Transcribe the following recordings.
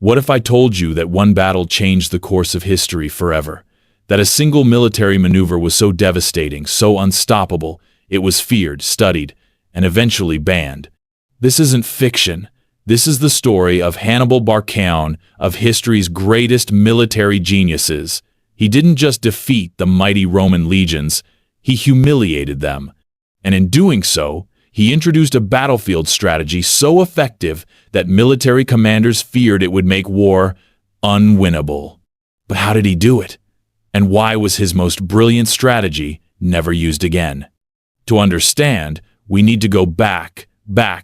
What if I told you that one battle changed the course of history forever? That a single military maneuver was so devastating, so unstoppable, it was feared, studied, and eventually banned. This isn't fiction. This is the story of Hannibal Barca, of history's greatest military geniuses. He didn't just defeat the mighty Roman legions, he humiliated them. And in doing so, he introduced a battlefield strategy so effective that military commanders feared it would make war unwinnable. But how did he do it? And why was his most brilliant strategy never used again? To understand, we need to go back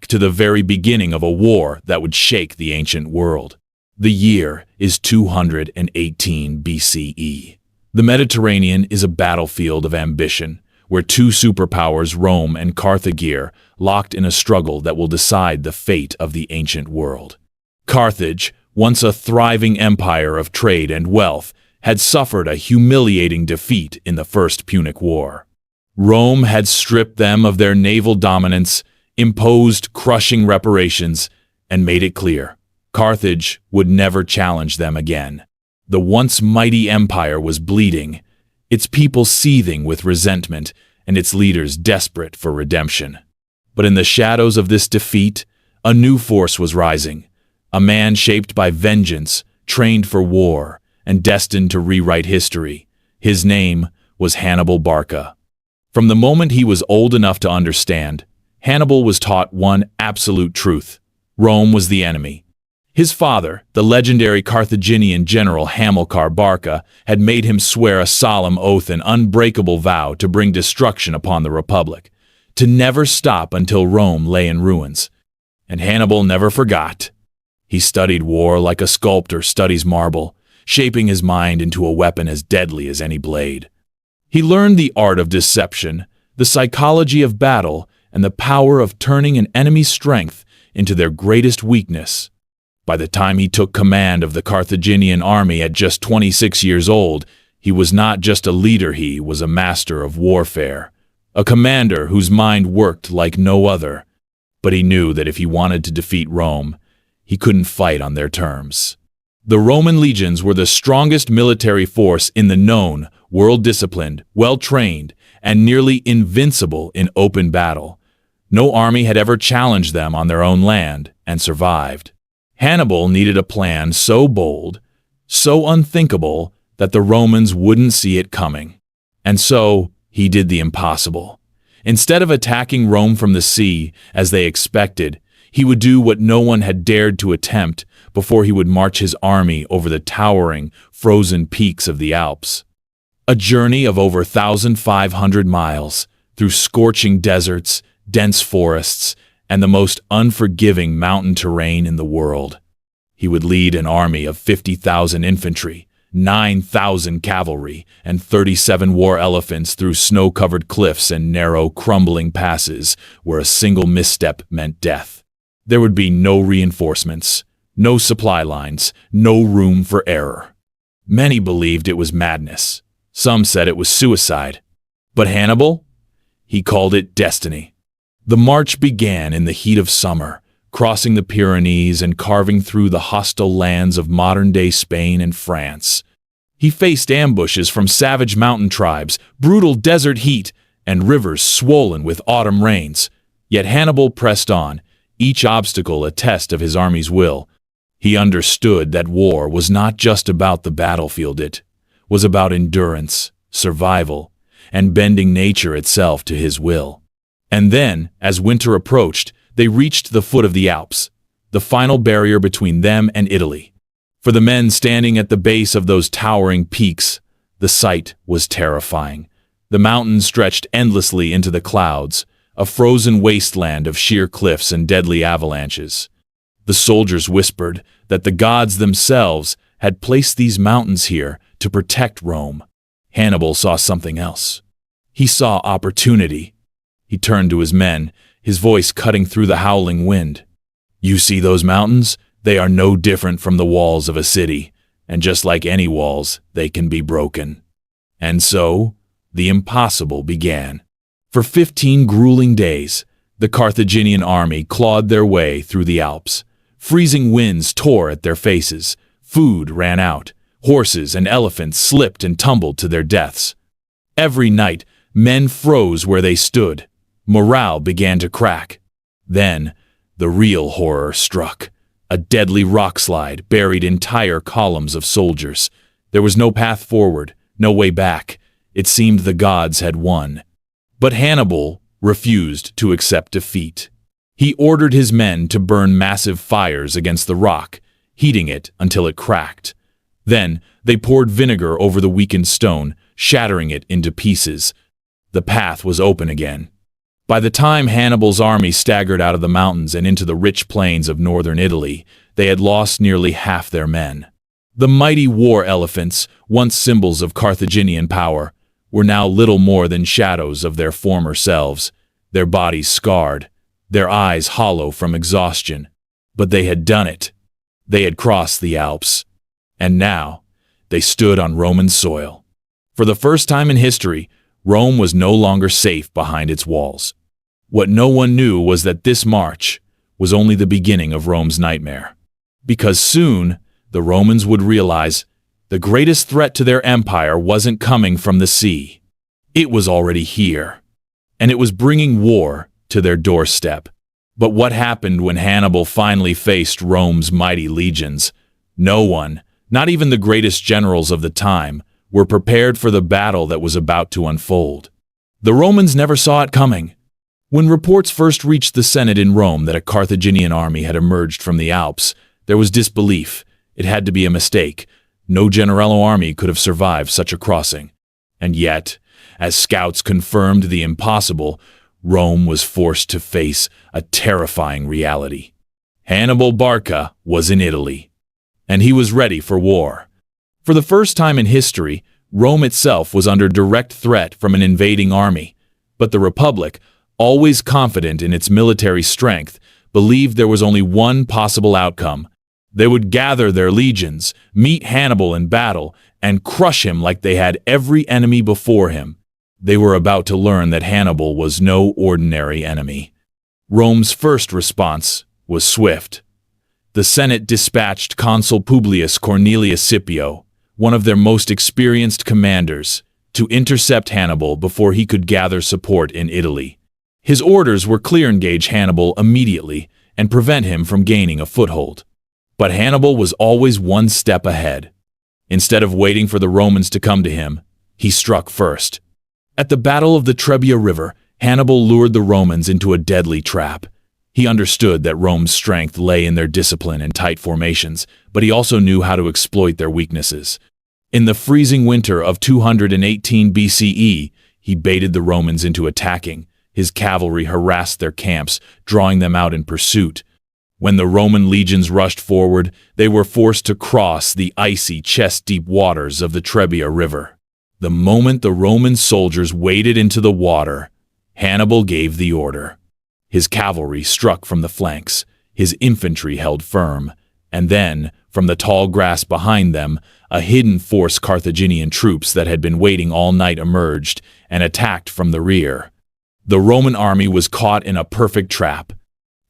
to the very beginning of a war that would shake the ancient world. The year is 218 BCE. The Mediterranean is a battlefield of ambition, where two superpowers, Rome and Carthage, locked in a struggle that will decide the fate of the ancient world. Carthage, once a thriving empire of trade and wealth, had suffered a humiliating defeat in the First Punic War. Rome had stripped them of their naval dominance, imposed crushing reparations, and made it clear Carthage would never challenge them again. The once mighty empire was bleeding, its people seething with resentment, and its leaders desperate for redemption. But in the shadows of this defeat, a new force was rising, a man shaped by vengeance, trained for war, and destined to rewrite history. His name was Hannibal Barca. From the moment he was old enough to understand, Hannibal was taught one absolute truth: Rome was the enemy. His father, the legendary Carthaginian general Hannibal Barca, had made him swear a solemn oath, an unbreakable vow to bring destruction upon the Republic, to never stop until Rome lay in ruins. And Hannibal never forgot. He studied war like a sculptor studies marble, shaping his mind into a weapon as deadly as any blade. He learned the art of deception, the psychology of battle, and the power of turning an enemy's strength into their greatest weakness. By the time he took command of the Carthaginian army at just 26 years old, he was not just a leader, he was a master of warfare, a commander whose mind worked like no other. But he knew that if he wanted to defeat Rome, he couldn't fight on their terms. The Roman legions were the strongest military force in the known, world-disciplined, well-trained, and nearly invincible in open battle. No army had ever challenged them on their own land and survived. Hannibal needed a plan so bold, so unthinkable, that the Romans wouldn't see it coming. And so, he did the impossible. Instead of attacking Rome from the sea, as they expected, he would do what no one had dared to attempt before he would march his army over the towering, frozen peaks of the Alps. A journey of over 1,500 miles, through scorching deserts, dense forests, and the most unforgiving mountain terrain in the world. He would lead an army of 50,000 infantry, 9,000 cavalry, and 37 war elephants through snow-covered cliffs and narrow, crumbling passes where a single misstep meant death. There would be no reinforcements, no supply lines, no room for error. Many believed it was madness. Some said it was suicide. But Hannibal? He called it destiny. The march began in the heat of summer, crossing the Pyrenees and carving through the hostile lands of modern-day Spain and France. He faced ambushes from savage mountain tribes, brutal desert heat, and rivers swollen with autumn rains. Yet Hannibal pressed on, each obstacle a test of his army's will. He understood that war was not just about the battlefield, it was about endurance, survival, and bending nature itself to his will. And then, as winter approached, they reached the foot of the Alps, the final barrier between them and Italy. For the men standing at the base of those towering peaks, the sight was terrifying. The mountains stretched endlessly into the clouds, a frozen wasteland of sheer cliffs and deadly avalanches. The soldiers whispered that the gods themselves had placed these mountains here to protect Rome. Hannibal saw something else. He saw opportunity. He turned to his men, his voice cutting through the howling wind. "You see those mountains? They are no different from the walls of a city, and just like any walls, they can be broken." And so, the impossible began. For 15 grueling days, the Carthaginian army clawed their way through the Alps, Freezing winds tore at their faces. Food ran out. Horses and elephants slipped and tumbled to their deaths. Every night, men froze where they stood. Morale began to crack. Then, the real horror struck. A deadly rockslide buried entire columns of soldiers. There was no path forward, no way back. It seemed the gods had won. But Hannibal refused to accept defeat. He ordered his men to burn massive fires against the rock, heating it until it cracked. Then, they poured vinegar over the weakened stone, shattering it into pieces. The path was open again. By the time Hannibal's army staggered out of the mountains and into the rich plains of northern Italy, they had lost nearly half their men. The mighty war elephants, once symbols of Carthaginian power, were now little more than shadows of their former selves, their bodies scarred, their eyes hollow from exhaustion. But they had done it. They had crossed the Alps. And now, they stood on Roman soil. For the first time in history, Rome was no longer safe behind its walls. What no one knew was that this march was only the beginning of Rome's nightmare. Because soon, the Romans would realize the greatest threat to their empire wasn't coming from the sea. It was already here. And it was bringing war to their doorstep. But what happened when Hannibal finally faced Rome's mighty legions? No one, not even the greatest generals of the time, were prepared for the battle that was about to unfold. The Romans never saw it coming. When reports first reached the Senate in Rome that a Carthaginian army had emerged from the Alps, there was disbelief. It had to be a mistake. No Generello army could have survived such a crossing. And yet, as scouts confirmed the impossible, Rome was forced to face a terrifying reality. Hannibal Barca was in Italy, and he was ready for war. For the first time in history, Rome itself was under direct threat from an invading army, but the Republic, always confident in its military strength, believed there was only one possible outcome. They would gather their legions, meet Hannibal in battle, and crush him like they had every enemy before him. They were about to learn that Hannibal was no ordinary enemy. Rome's first response was swift. The Senate dispatched Consul Publius Cornelius Scipio, one of their most experienced commanders, to intercept Hannibal before he could gather support in Italy. His orders were clear: engage Hannibal immediately and prevent him from gaining a foothold. But Hannibal was always one step ahead. Instead of waiting for the Romans to come to him, he struck first. At the Battle of the Trebia River, Hannibal lured the Romans into a deadly trap. He understood that Rome's strength lay in their discipline and tight formations, but he also knew how to exploit their weaknesses. In the freezing winter of 218 BCE, he baited the Romans into attacking. His cavalry harassed their camps, drawing them out in pursuit. When the Roman legions rushed forward, they were forced to cross the icy, chest-deep waters of the Trebia River. The moment the Roman soldiers waded into the water, Hannibal gave the order. His cavalry struck from the flanks, his infantry held firm, and then, from the tall grass behind them, a hidden force Carthaginian troops that had been waiting all night emerged and attacked from the rear. The Roman army was caught in a perfect trap.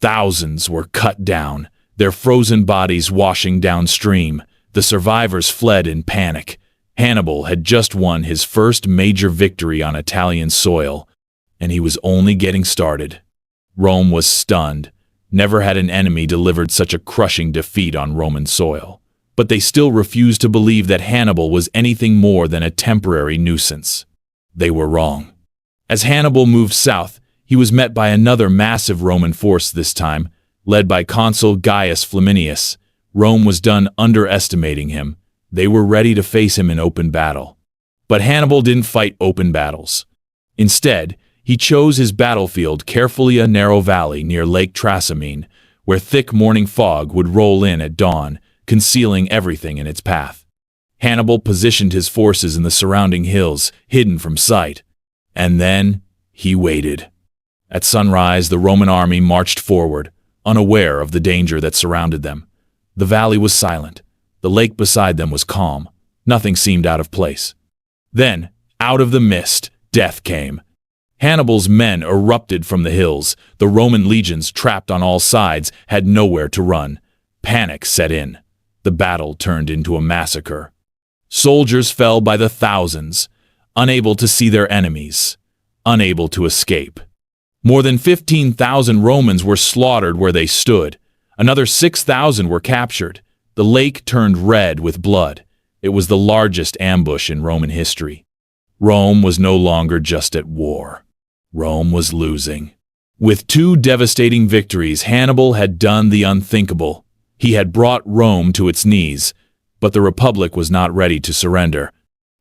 Thousands were cut down, their frozen bodies washing downstream. The survivors fled in panic. Hannibal had just won his first major victory on Italian soil, and he was only getting started. Rome was stunned. Never had an enemy delivered such a crushing defeat on Roman soil. But they still refused to believe that Hannibal was anything more than a temporary nuisance. They were wrong. As Hannibal moved south, he was met by another massive Roman force this time, led by Consul Gaius Flaminius. Rome was done underestimating him. They were ready to face him in open battle. But Hannibal didn't fight open battles. Instead, he chose his battlefield carefully, a narrow valley near Lake Trasimene, where thick morning fog would roll in at dawn, concealing everything in its path. Hannibal positioned his forces in the surrounding hills, hidden from sight. And then he waited. At sunrise, the Roman army marched forward, unaware of the danger that surrounded them. The valley was silent. The lake beside them was calm. Nothing seemed out of place. Then, out of the mist, death came. Hannibal's men erupted from the hills. The Roman legions, trapped on all sides, had nowhere to run. Panic set in. The battle turned into a massacre. Soldiers fell by the thousands, unable to see their enemies, unable to escape. More than 15,000 Romans were slaughtered where they stood. Another 6,000 were captured. The lake turned red with blood. It was the largest ambush in Roman history. Rome was no longer just at war. Rome was losing. With 2 devastating victories, Hannibal had done the unthinkable. He had brought Rome to its knees, but the Republic was not ready to surrender.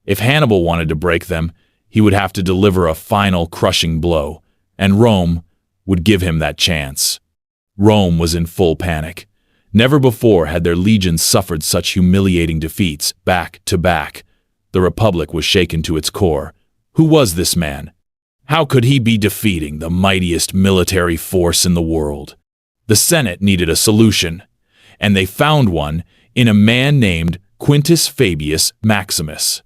If Hannibal wanted to break them, he would have to deliver a final crushing blow, and Rome would give him that chance. Rome was in full panic. Never before had their legions suffered such humiliating defeats, back to back. The Republic was shaken to its core. Who was this man? How could he be defeating the mightiest military force in the world? The Senate needed a solution, and they found one in a man named Quintus Fabius Maximus.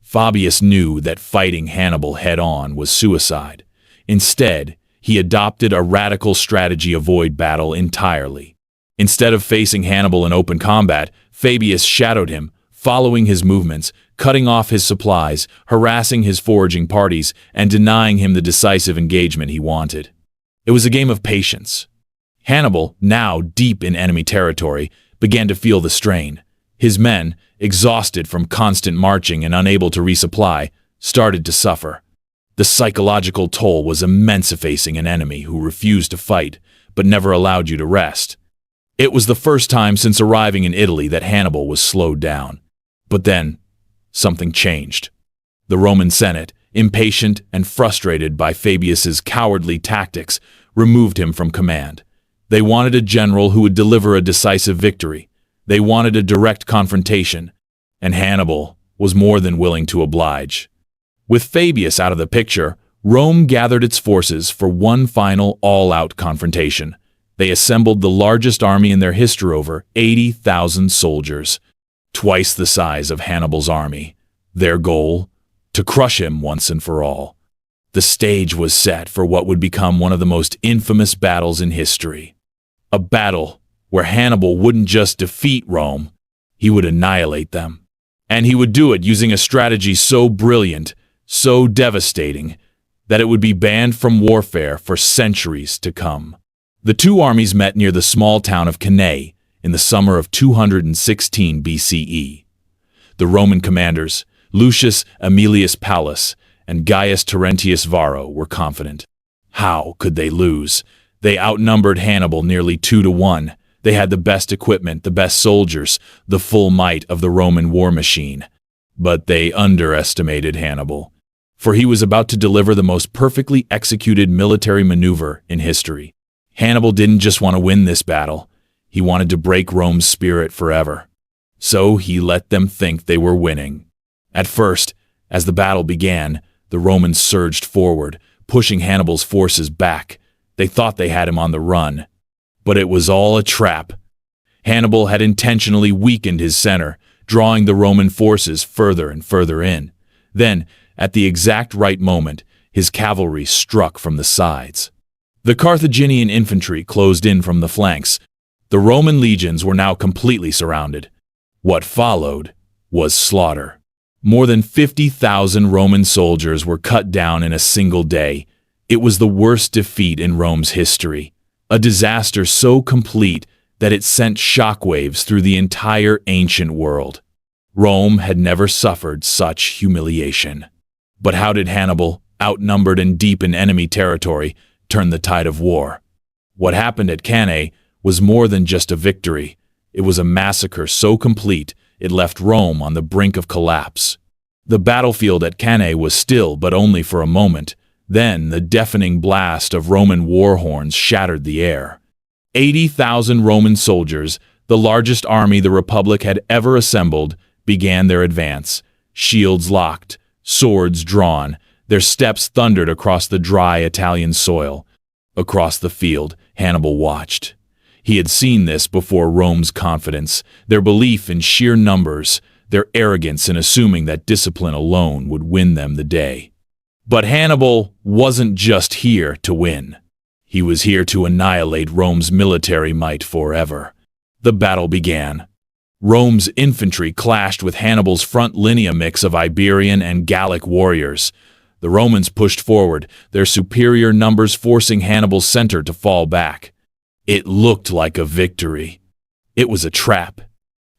Fabius knew that fighting Hannibal head-on was suicide. Instead, he adopted a radical strategy to avoid battle entirely. Instead of facing Hannibal in open combat, Fabius shadowed him, following his movements, cutting off his supplies, harassing his foraging parties, and denying him the decisive engagement he wanted. It was a game of patience. Hannibal, now deep in enemy territory, began to feel the strain. His men, exhausted from constant marching and unable to resupply, started to suffer. The psychological toll was immense facing an enemy who refused to fight, but never allowed you to rest. It was the first time since arriving in Italy that Hannibal was slowed down. But then, something changed. The Roman Senate, impatient and frustrated by Fabius's cowardly tactics, removed him from command. They wanted a general who would deliver a decisive victory. They wanted a direct confrontation, and Hannibal was more than willing to oblige. With Fabius out of the picture, Rome gathered its forces for one final all-out confrontation. They assembled the largest army in their history, over 80,000 soldiers, twice the size of Hannibal's army. Their goal? To crush him once and for all. The stage was set for what would become one of the most infamous battles in history. A battle where Hannibal wouldn't just defeat Rome, he would annihilate them. And he would do it using a strategy so brilliant, so devastating, that it would be banned from warfare for centuries to come. The 2 armies met near the small town of Cannae in the summer of 216 BCE. The Roman commanders, Lucius Aemilius Paulus and Gaius Terentius Varro, were confident. How could they lose? They outnumbered Hannibal nearly 2-1. They had the best equipment, the best soldiers, the full might of the Roman war machine. But they underestimated Hannibal, for he was about to deliver the most perfectly executed military maneuver in history. Hannibal didn't just want to win this battle, he wanted to break Rome's spirit forever. So he let them think they were winning. At first, as the battle began, the Romans surged forward, pushing Hannibal's forces back. They thought they had him on the run. But it was all a trap. Hannibal had intentionally weakened his center, drawing the Roman forces further and further in. Then, at the exact right moment, his cavalry struck from the sides. The Carthaginian infantry closed in from the flanks. The Roman legions were now completely surrounded. What followed was slaughter. More than 50,000 Roman soldiers were cut down in a single day. It was the worst defeat in Rome's history. A disaster so complete that it sent shockwaves through the entire ancient world. Rome had never suffered such humiliation. But how did Hannibal, outnumbered and deep in enemy territory, turn the tide of war? What happened at Cannae was more than just a victory. It was a massacre so complete it left Rome on the brink of collapse. The battlefield at Cannae was still, but only for a moment. Then the deafening blast of Roman war horns shattered the air. 80,000 Roman soldiers, the largest army the Republic had ever assembled, began their advance. Shields locked, swords drawn, their steps thundered across the dry Italian soil. Across the field, Hannibal watched. He had seen this before: Rome's confidence, their belief in sheer numbers, their arrogance in assuming that discipline alone would win them the day. But Hannibal wasn't just here to win. He was here to annihilate Rome's military might forever. The battle began. Rome's infantry clashed with Hannibal's front linea mix of Iberian and Gallic warriors. The Romans pushed forward, their superior numbers forcing Hannibal's center to fall back. It looked like a victory. It was a trap.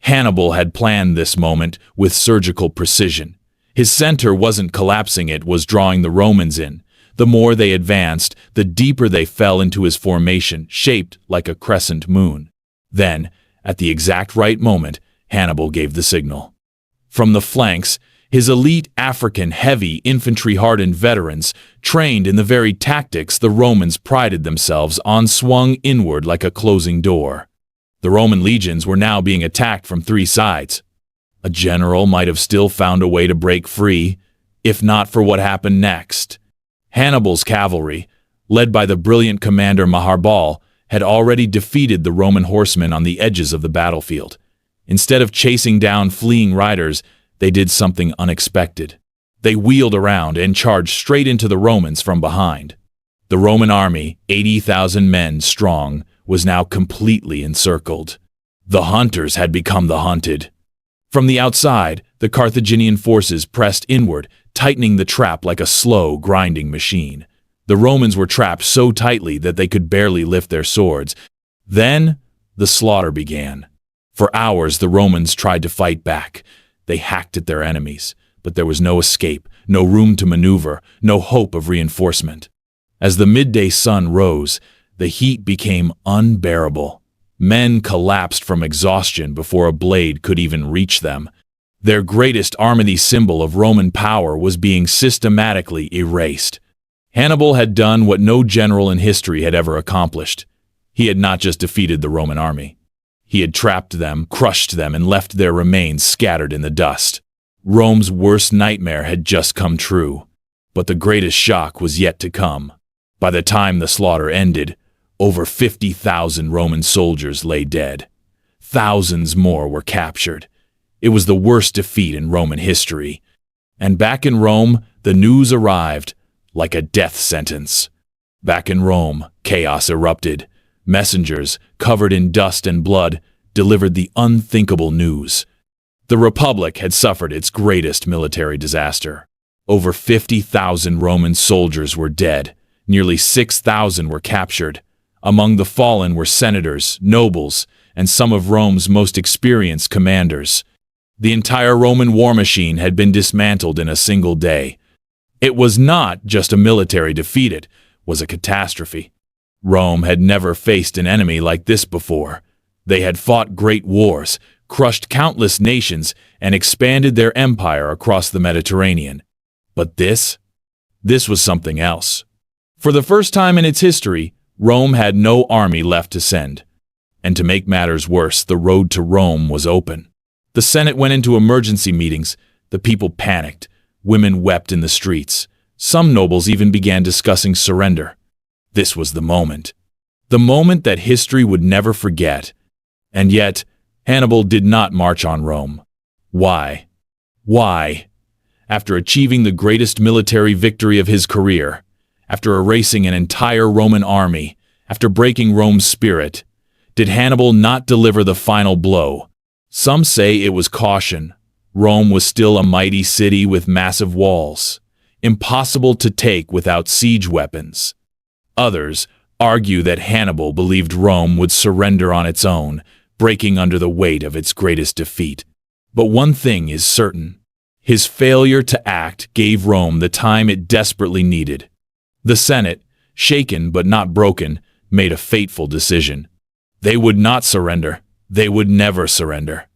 Hannibal had planned this moment with surgical precision. His center wasn't collapsing, it was drawing the Romans in. The more they advanced, the deeper they fell into his formation, shaped like a crescent moon. Then, at the exact right moment, Hannibal gave the signal. From the flanks, his elite African heavy infantry-hardened veterans, trained in the very tactics the Romans prided themselves on, swung inward like a closing door. The Roman legions were now being attacked from three sides. A general might have still found a way to break free, if not for what happened next. Hannibal's cavalry, led by the brilliant commander Hannibal, had already defeated the Roman horsemen on the edges of the battlefield. Instead of chasing down fleeing riders, they did something unexpected. They wheeled around and charged straight into the Romans from behind. The Roman army, 80,000 men strong, was now completely encircled. The hunters had become the hunted. From the outside, the Carthaginian forces pressed inward, tightening the trap like a slow, grinding machine. The Romans were trapped so tightly that they could barely lift their swords. Then, the slaughter began. For hours, the Romans tried to fight back. They hacked at their enemies, but there was no escape, no room to maneuver, no hope of reinforcement. As the midday sun rose, the heat became unbearable. Men collapsed from exhaustion before a blade could even reach them. Their greatest army symbol of Roman power was being systematically erased. Hannibal had done what no general in history had ever accomplished. He had not just defeated the Roman army. He had trapped them, crushed them, and left their remains scattered in the dust. Rome's worst nightmare had just come true. But the greatest shock was yet to come. By the time the slaughter ended, over 50,000 Roman soldiers lay dead. Thousands more were captured. It was the worst defeat in Roman history. And back in Rome, the news arrived like a death sentence. Back in Rome, chaos erupted. Messengers, covered in dust and blood, delivered the unthinkable news. The Republic had suffered its greatest military disaster. Over 50,000 Roman soldiers were dead. Nearly 6,000 were captured. Among the fallen were senators, nobles, and some of Rome's most experienced commanders. The entire Roman war machine had been dismantled in a single day. It was not just a military defeat, it was a catastrophe. Rome had never faced an enemy like this before. They had fought great wars, crushed countless nations, and expanded their empire across the Mediterranean. But this was something else. For the first time in its history, Rome had no army left to send. And to make matters worse, the road to Rome was open. The Senate went into emergency meetings. The people panicked. Women wept in the streets. Some nobles even began discussing surrender. This was the moment. The moment that history would never forget. And yet, Hannibal did not march on Rome. Why? Why? After achieving the greatest military victory of his career, after erasing an entire Roman army, after breaking Rome's spirit, did Hannibal not deliver the final blow? Some say it was caution. Rome was still a mighty city with massive walls, impossible to take without siege weapons. Others argue that Hannibal believed Rome would surrender on its own, breaking under the weight of its greatest defeat. But one thing is certain. His failure to act gave Rome the time it desperately needed. The Senate, shaken but not broken, made a fateful decision. They would not surrender. They would never surrender.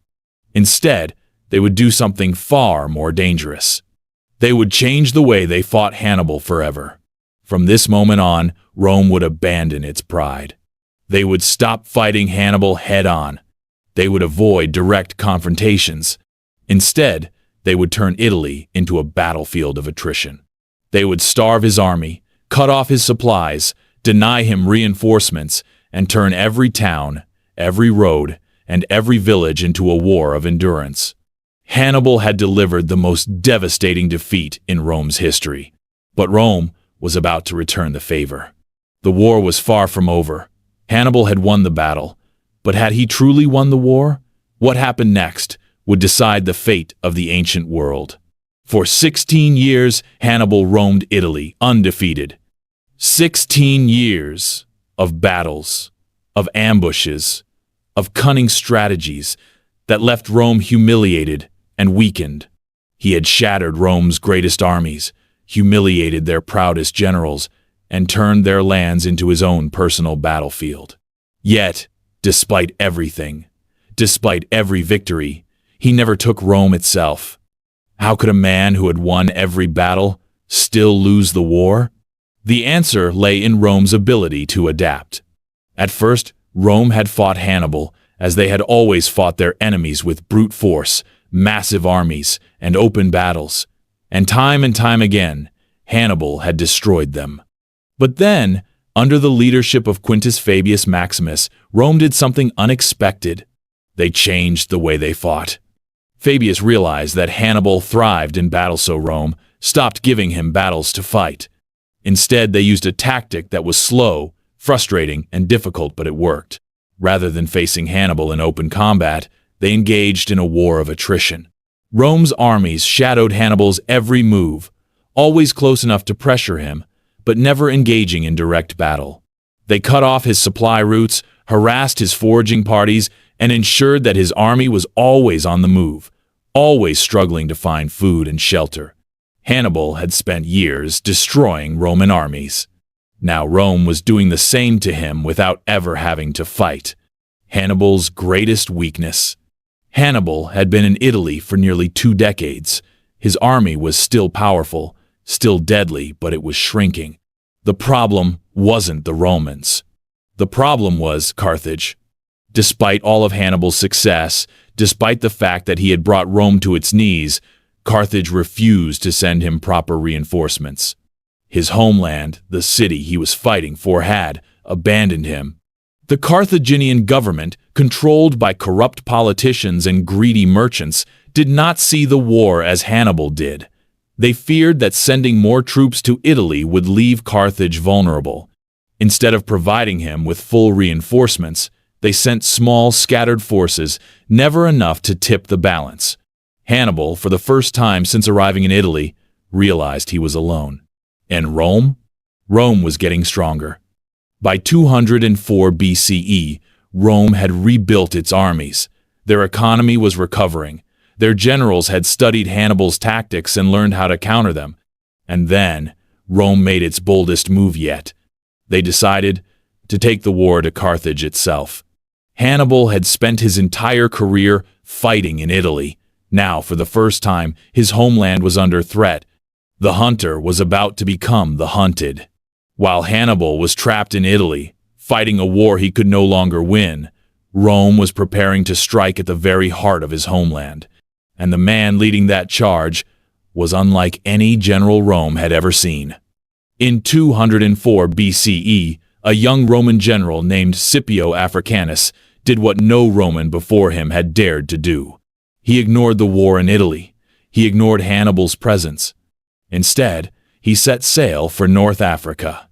Instead, they would do something far more dangerous. They would change the way they fought Hannibal forever. From this moment on, Rome would abandon its pride. They would stop fighting Hannibal head-on. They would avoid direct confrontations. Instead, they would turn Italy into a battlefield of attrition. They would starve his army, cut off his supplies, deny him reinforcements, and turn every town, every road, and every village into a war of endurance. Hannibal had delivered the most devastating defeat in Rome's history. But Rome was about to return the favor. The war was far from over. Hannibal had won the battle, But had he truly won the war? What happened next would decide the fate of the ancient world. For 16 years, Hannibal roamed Italy undefeated. 16 years of battles, of ambushes, of cunning strategies that left Rome humiliated and weakened. He had shattered Rome's greatest armies, humiliated their proudest generals, and turned their lands into his own personal battlefield. Yet, despite everything, despite every victory, he never took Rome itself. How could a man who had won every battle still lose the war? The answer lay in Rome's ability to adapt. At first, Rome had fought Hannibal as they had always fought their enemies with brute force, massive armies, and open battles. And time again, Hannibal had destroyed them. But then, under the leadership of Quintus Fabius Maximus, Rome did something unexpected. They changed the way they fought. Fabius realized that Hannibal thrived in battle, so Rome stopped giving him battles to fight. Instead, they used a tactic that was slow, frustrating, and difficult, but it worked. Rather than facing Hannibal in open combat, they engaged in a war of attrition. Rome's armies shadowed Hannibal's every move, always close enough to pressure him, but never engaging in direct battle. They cut off his supply routes, harassed his foraging parties, and ensured that his army was always on the move, always struggling to find food and shelter. Hannibal had spent years destroying Roman armies. Now Rome was doing the same to him without ever having to fight. Hannibal's greatest weakness. Hannibal had been in Italy for nearly 2 decades. His army was still powerful, still deadly, but it was shrinking. The problem wasn't the Romans. The problem was Carthage. Despite all of Hannibal's success, despite the fact that he had brought Rome to its knees, Carthage refused to send him proper reinforcements. His homeland, the city he was fighting for, had abandoned him. The Carthaginian government, controlled by corrupt politicians and greedy merchants, did not see the war as Hannibal did. They feared that sending more troops to Italy would leave Carthage vulnerable. Instead of providing him with full reinforcements, they sent small, scattered forces, never enough to tip the balance. Hannibal, for the first time since arriving in Italy, realized he was alone. And Rome? Rome was getting stronger. By 204 BCE, Rome had rebuilt its armies. Their economy was recovering. Their generals had studied Hannibal's tactics and learned how to counter them. And then, Rome made its boldest move yet. They decided to take the war to Carthage itself. Hannibal had spent his entire career fighting in Italy. Now, for the first time, his homeland was under threat. The hunter was about to become the hunted. While Hannibal was trapped in Italy, fighting a war he could no longer win, Rome was preparing to strike at the very heart of his homeland. And the man leading that charge was unlike any general Rome had ever seen. In 204 BCE, a young Roman general named Scipio Africanus did what no Roman before him had dared to do. He ignored the war in Italy. He ignored Hannibal's presence. Instead, he set sail for North Africa.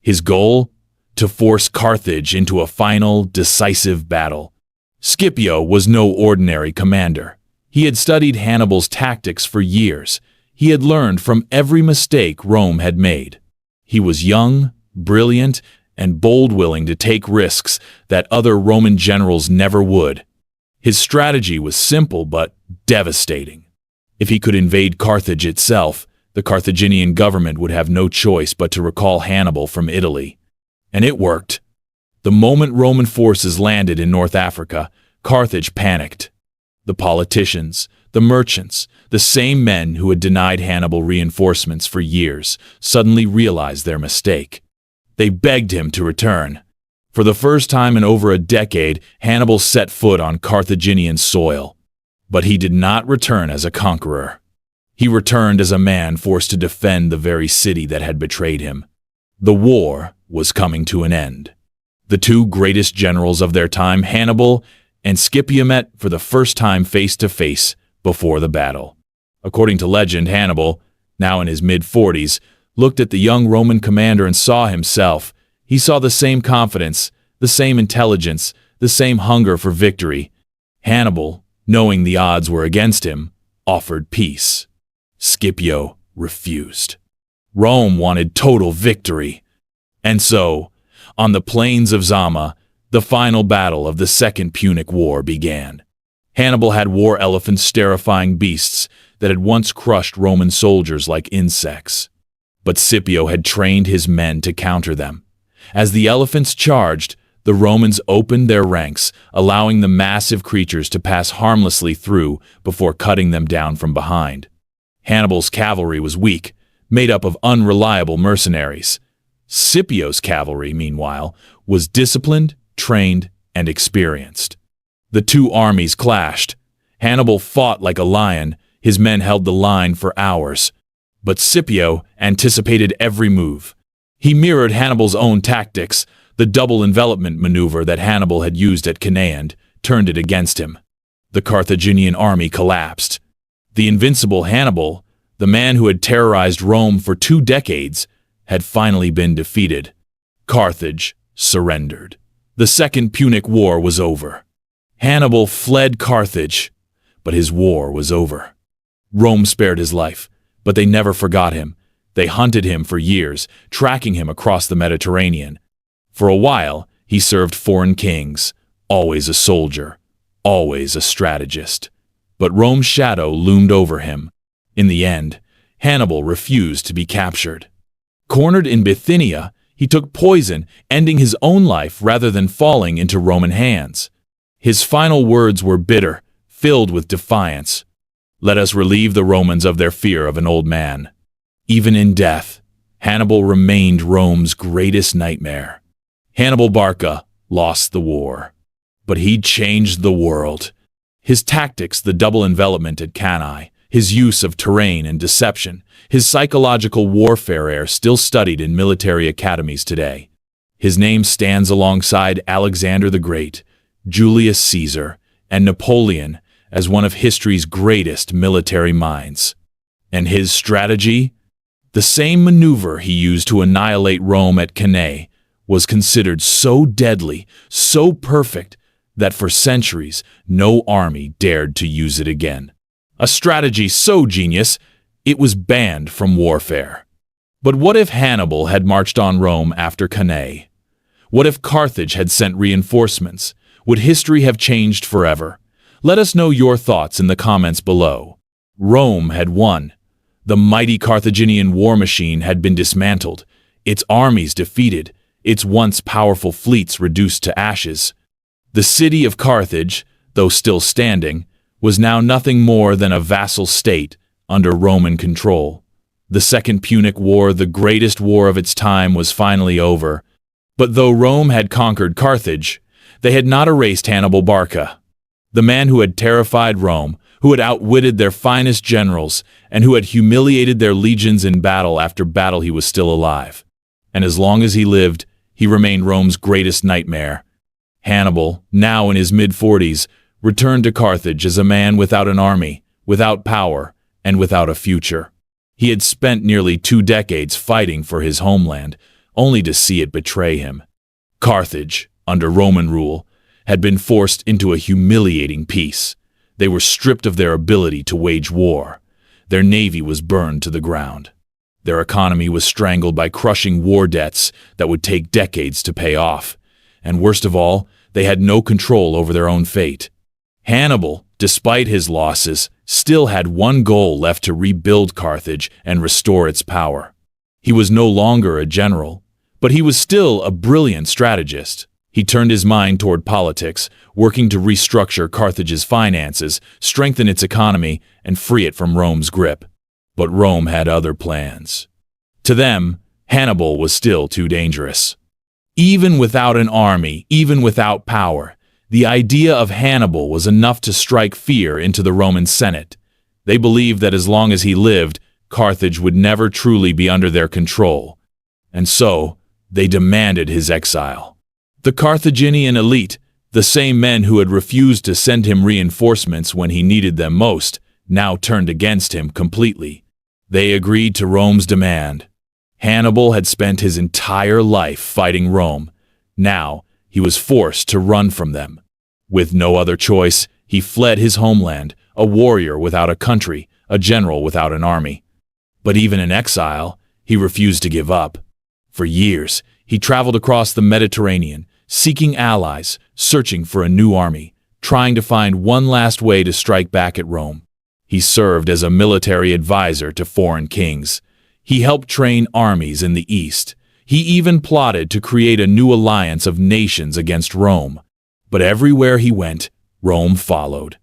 His goal? To force Carthage into a final, decisive battle. Scipio was no ordinary commander. He had studied Hannibal's tactics for years. He had learned from every mistake Rome had made. He was young, brilliant, and bold, willing to take risks that other Roman generals never would. His strategy was simple but devastating. If he could invade Carthage itself, the Carthaginian government would have no choice but to recall Hannibal from Italy. And it worked. The moment Roman forces landed in North Africa, Carthage panicked. The politicians, the merchants, the same men who had denied Hannibal reinforcements for years, suddenly realized their mistake. They begged him to return. For the first time in over a decade, Hannibal set foot on Carthaginian soil. But he did not return as a conqueror. He returned as a man forced to defend the very city that had betrayed him. The war was coming to an end. The two greatest generals of their time, Hannibal and Scipio, met for the first time face to face before the battle. According to legend, Hannibal, now in his mid-40s, looked at the young Roman commander and saw himself. He saw the same confidence, the same intelligence, the same hunger for victory. Hannibal, knowing the odds were against him, offered peace. Scipio refused. Rome wanted total victory. And so, on the plains of Zama, the final battle of the Second Punic War began. Hannibal had war elephants, terrifying beasts that had once crushed Roman soldiers like insects. But Scipio had trained his men to counter them. As the elephants charged, the Romans opened their ranks, allowing the massive creatures to pass harmlessly through before cutting them down from behind. Hannibal's cavalry was weak, made up of unreliable mercenaries. Scipio's cavalry, meanwhile, was disciplined, trained, and experienced. The two armies clashed. Hannibal fought like a lion, his men held the line for hours. But Scipio anticipated every move. He mirrored Hannibal's own tactics, the double envelopment maneuver that Hannibal had used at Cannae, and turned it against him. The Carthaginian army collapsed. The invincible Hannibal, the man who had terrorized Rome for 2 decades, had finally been defeated. Carthage surrendered. The Second Punic War was over. Hannibal fled Carthage, but his war was over. Rome spared his life, but they never forgot him. They hunted him for years, tracking him across the Mediterranean. For a while, he served foreign kings, always a soldier, always a strategist. But Rome's shadow loomed over him. In the end, Hannibal refused to be captured. Cornered in Bithynia, he took poison, ending his own life rather than falling into Roman hands. His final words were bitter, filled with defiance. "Let us relieve the Romans of their fear of an old man." Even in death, Hannibal remained Rome's greatest nightmare. Hannibal Barca lost the war, but he changed the world. His tactics, the double envelopment at Cannae, his use of terrain and deception, his psychological warfare are still studied in military academies today. His name stands alongside Alexander the Great, Julius Caesar, and Napoleon as one of history's greatest military minds. And his strategy? The same maneuver he used to annihilate Rome at Cannae was considered so deadly, so perfect, that for centuries no army dared to use it again. A strategy so genius, it was banned from warfare. But what if Hannibal had marched on Rome after Cannae? What if Carthage had sent reinforcements? Would history have changed forever? Let us know your thoughts in the comments below. Rome had won. The mighty Carthaginian war machine had been dismantled, its armies defeated, its once powerful fleets reduced to ashes. The city of Carthage, though still standing, was now nothing more than a vassal state under Roman control. The Second Punic War, the greatest war of its time, was finally over. But though Rome had conquered Carthage, they had not erased Hannibal Barca. The man who had terrified Rome, who had outwitted their finest generals, and who had humiliated their legions in battle after battle, he was still alive. And as long as he lived, he remained Rome's greatest nightmare. Hannibal, now in his mid-40s, returned to Carthage as a man without an army, without power, and without a future. He had spent nearly 2 decades fighting for his homeland, only to see it betray him. Carthage, under Roman rule, had been forced into a humiliating peace. They were stripped of their ability to wage war. Their navy was burned to the ground. Their economy was strangled by crushing war debts that would take decades to pay off. And worst of all, they had no control over their own fate. Hannibal, despite his losses, still had one goal left: to rebuild Carthage and restore its power. He was no longer a general, but he was still a brilliant strategist. He turned his mind toward politics, working to restructure Carthage's finances, strengthen its economy, and free it from Rome's grip. But Rome had other plans. To them, Hannibal was still too dangerous. Even without an army, even without power, the idea of Hannibal was enough to strike fear into the Roman Senate. They believed that as long as he lived, Carthage would never truly be under their control. And so, they demanded his exile. The Carthaginian elite, the same men who had refused to send him reinforcements when he needed them most, now turned against him completely. They agreed to Rome's demand. Hannibal had spent his entire life fighting Rome. Now, he was forced to run from them. With no other choice, he fled his homeland, a warrior without a country, a general without an army. But even in exile, he refused to give up. For years, he traveled across the Mediterranean, seeking allies, searching for a new army, trying to find one last way to strike back at Rome. He served as a military advisor to foreign kings. He helped train armies in the East. He even plotted to create a new alliance of nations against Rome. But everywhere he went, Rome followed.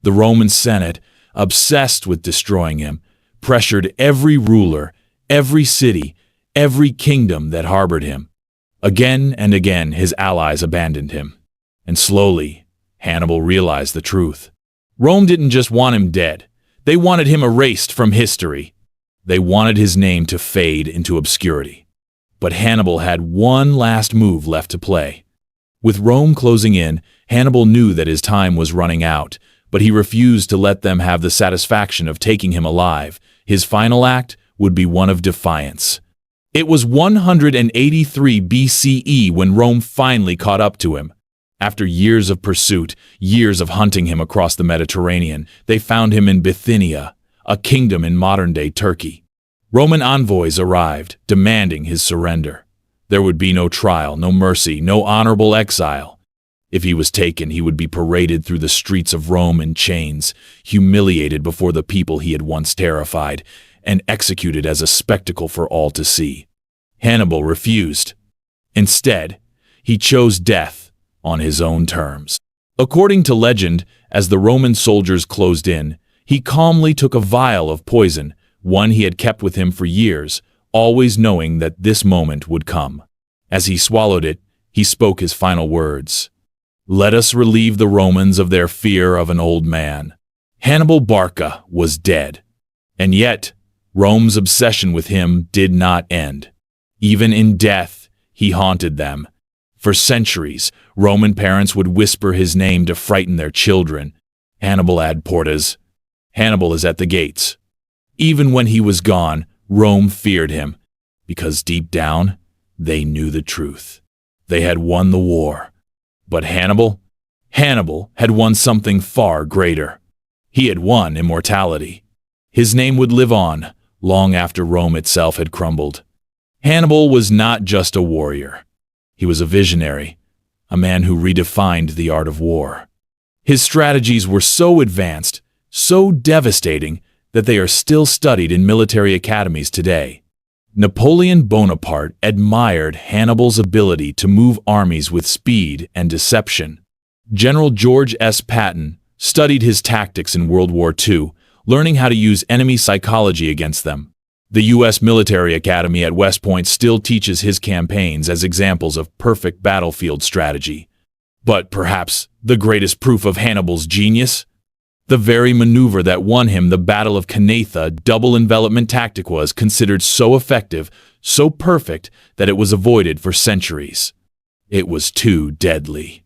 The Roman Senate, obsessed with destroying him, pressured every ruler, every city, every kingdom that harbored him. Again and again, his allies abandoned him. And slowly, Hannibal realized the truth. Rome didn't just want him dead. They wanted him erased from history. They wanted his name to fade into obscurity. But Hannibal had one last move left to play. With Rome closing in, Hannibal knew that his time was running out, but he refused to let them have the satisfaction of taking him alive. His final act would be one of defiance. It was 183 BCE when Rome finally caught up to him. After years of pursuit, years of hunting him across the Mediterranean, they found him in Bithynia, a kingdom in modern-day Turkey. Roman envoys arrived, demanding his surrender. There would be no trial, no mercy, no honorable exile. If he was taken, he would be paraded through the streets of Rome in chains, humiliated before the people he had once terrified, and executed as a spectacle for all to see. Hannibal refused. Instead, he chose death on his own terms. According to legend, as the Roman soldiers closed in, he calmly took a vial of poison, one he had kept with him for years, always knowing that this moment would come. As he swallowed it, he spoke his final words. "Let us relieve the Romans of their fear of an old man." Hannibal Barca was dead. And yet, Rome's obsession with him did not end. Even in death, he haunted them. For centuries, Roman parents would whisper his name to frighten their children. Hannibal ad portas. Hannibal is at the gates. Even when he was gone, Rome feared him, because deep down, they knew the truth. They had won the war. But Hannibal had won something far greater. He had won immortality. His name would live on, long after Rome itself had crumbled. Hannibal was not just a warrior. He was a visionary, a man who redefined the art of war. His strategies were so advanced, so devastating, that they are still studied in military academies today. Napoleon Bonaparte admired Hannibal's ability to move armies with speed and deception. General George S. Patton studied his tactics in World War II, learning how to use enemy psychology against them. The U.S. Military Academy at West Point still teaches his campaigns as examples of perfect battlefield strategy. But perhaps the greatest proof of Hannibal's genius? The very maneuver that won him the Battle of Cannae, double envelopment tactic, was considered so effective, so perfect, that it was avoided for centuries. It was too deadly,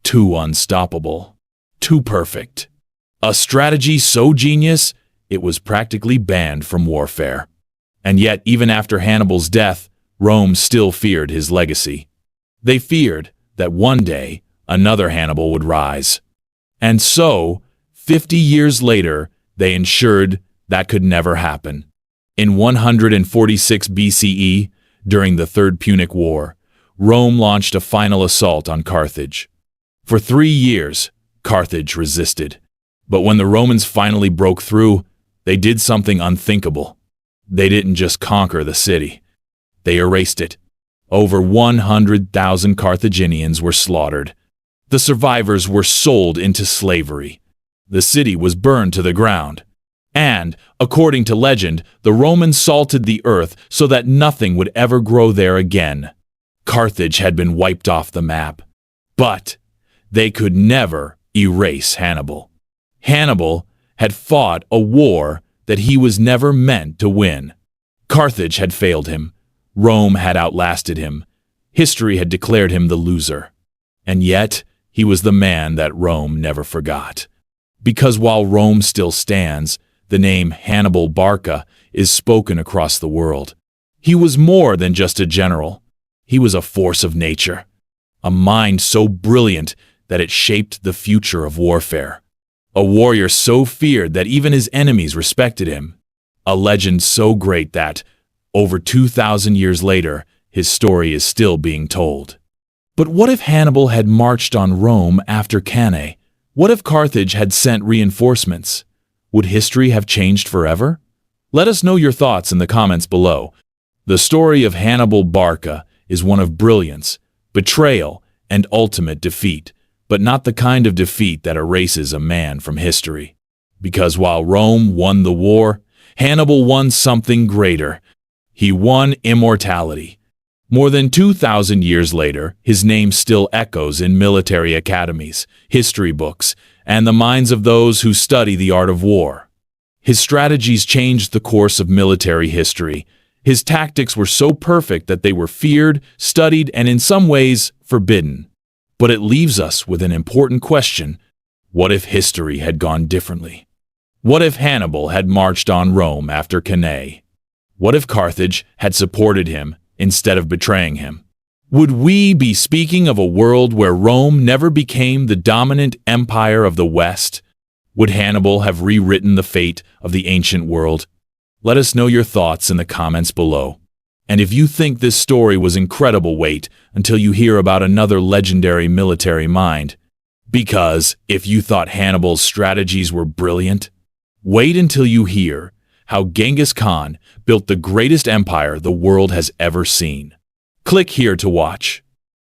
too unstoppable, too perfect. A strategy so genius, it was practically banned from warfare. And yet, even after Hannibal's death, Rome still feared his legacy. They feared that one day another Hannibal would rise. And so, 50 years later, they ensured that could never happen. In 146 BCE, during the Third Punic War, Rome launched a final assault on Carthage. For 3 years, Carthage resisted. But when the Romans finally broke through, they did something unthinkable. They didn't just conquer the city. They erased it. Over 100,000 Carthaginians were slaughtered. The survivors were sold into slavery. The city was burned to the ground. And, according to legend, the Romans salted the earth so that nothing would ever grow there again. Carthage had been wiped off the map. But they could never erase Hannibal. Hannibal had fought a war that he was never meant to win. Carthage had failed him. Rome had outlasted him. History had declared him the loser. And yet, he was the man that Rome never forgot. Because while Rome still stands, the name Hannibal Barca is spoken across the world. He was more than just a general. He was a force of nature, a mind so brilliant that it shaped the future of warfare. A warrior so feared that even his enemies respected him. A legend so great that, over 2,000 years later, his story is still being told. But what if Hannibal had marched on Rome after Cannae? What if Carthage had sent reinforcements? Would history have changed forever? Let us know your thoughts in the comments below. The story of Hannibal Barca is one of brilliance, betrayal, and ultimate defeat, but not the kind of defeat that erases a man from history. Because while Rome won the war, Hannibal won something greater. He won immortality. More than 2,000 years later, his name still echoes in military academies, history books, and the minds of those who study the art of war. His strategies changed the course of military history. His tactics were so perfect that they were feared, studied, and in some ways, forbidden. But it leaves us with an important question. What if history had gone differently? What if Hannibal had marched on Rome after Cannae? What if Carthage had supported him instead of betraying him? Would we be speaking of a world where Rome never became the dominant empire of the West? Would Hannibal have rewritten the fate of the ancient world? Let us know your thoughts in the comments below. And if you think this story was incredible, wait until you hear about another legendary military mind. Because if you thought Hannibal's strategies were brilliant, wait until you hear how Genghis Khan built the greatest empire the world has ever seen. Click here to watch.